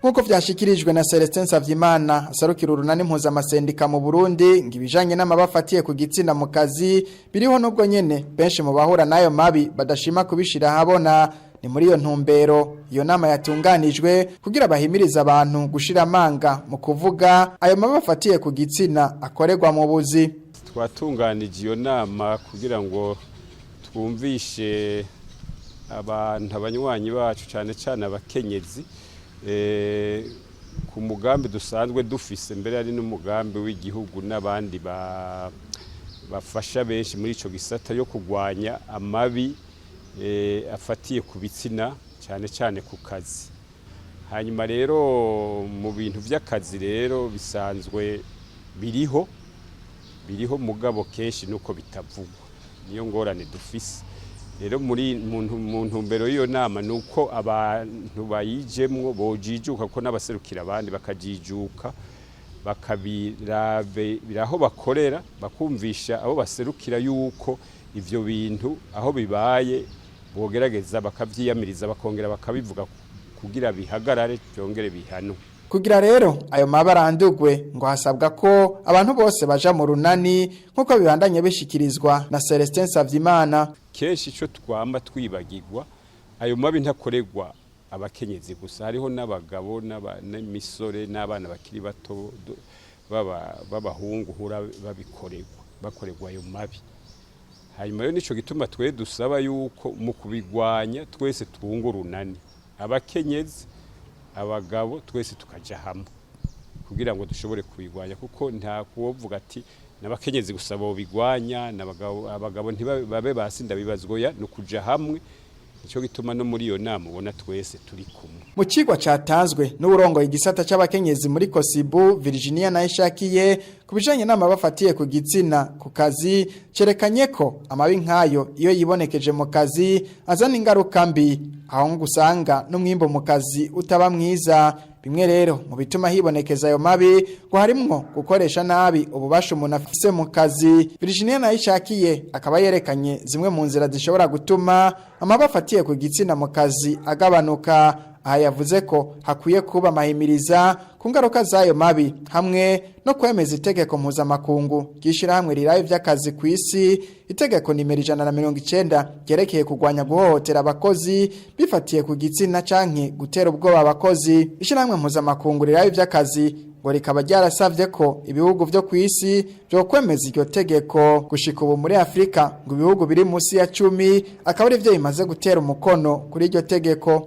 Nkuko vyashikirijwe na Celestin Savyimana asarukira urunani mpuzamasendika mu Burundi ngibijanye n'amabafatiye ku gitsina mu kazi biriho nubwo nyene benshi mu bahura nayo mabi badashima kubishira habona. Ni muri iyo ntumbero iyo nama yatunganijwe kugira bahimiriza abantu gushira amanga mu kuvuga ayo mabafatiye ku gitsina akorerwa mu buzi. Twatunganije iyo nama kugira ngo twumvishe abantu abanywanyi bacu cyane cyane abakenyezi ku mugambi dusanzwe dufise mbere ari n'umugambi w'igihugu n'abandi bafasha benshi muri ico gisata yo kugwanya amabi afatiye ku bitsina cyane cyane ku kazi. Hanyuma rero mu bintu vy'akazi rero bisanzwe biriho mugabo kenshi nuko bitavugwa, niyo ngorane dufise. Rero muri mu ntumbero y'iyo nama nuko abantu bayijemwo bojijuka ko n'abaserukira abandi bakajijuka bakabiraho bakorera bakumvisha abo baserukira yuko ivyo bintu aho bibaye bogerageza bakavyiyamiriza bakongera bakabivuga kugira bihagarare byongere bihano. Kugira rero ayo mabarandugwe ngo hasabwa ko abantu bose baja mu runani nkuko bibandanye bishikirizwa na Celestin Savyimana. Kenshi ico twamba twibagirwa ayo mabi ntakoregwa abakenyezi gusa, hariho n'abagabo n'amisore n'abana bakiri bato babahungu hura bakoregwa ayo mabi. Hanyuma rero nico gituma twe dusaba yuko mu kubigwanya twese twunga urunani, abakenyezi abagabo twese tukaja hamwe kugira ngo dushobore kubigwanya, kuko nta kuvuga ati n'abakenyezi gusa bo bigwanya abagabo ntibabe basinda bibazgoya no kuja hamwe. Ico gituma no muri iyo nama ubona twese turi kumwe. Mu cigwa catanzwe n'uburongoye igisata c'abakenyezi muri Casybu Virginia Nayishakiye kubijanye n'amabafatiye ku gitsina ku kazi cerekanye ko amabi nkayo iyo yibonekeje mu kazi azana ingaruka mbi, aho ngusanga n'umwimbo mu kazi utaba mwiza. Bimwe rero mu bituma hibonekeza ayo mabi ngo harimwo gukoresha nabi ububasha umuntu afise mu kazi. Virginia Nayishakiye akaba yerekanye zimwe mu nzira zishobora gutuma amabafatiye ku gitsina mu kazi agabanuka. Aha yavuze ko hakwiye kuba amahimiriza ku ngaruka z'ayo mabi hamwe no kwemeza itegeko mpuzamakungu ry'ishirahamwe riraye vy'akazi ku isi, itegeko nimero 190 ryerekeye kugwanya guhohotera abakozi bifatiye ku gitsina canke gutera ubwoba abakozi. Ishirahamwe mpuzamakungu riraye vy'akazi ngo rikaba ryarasavye ko ibihugu vyo ku isi byo kwemeza iryo tegeko. Gushika ubu muri Afrika ngo ibihugu biri musi ya 10 akaba ari vyo bimaze gutera umukono kuri iryo tegeko.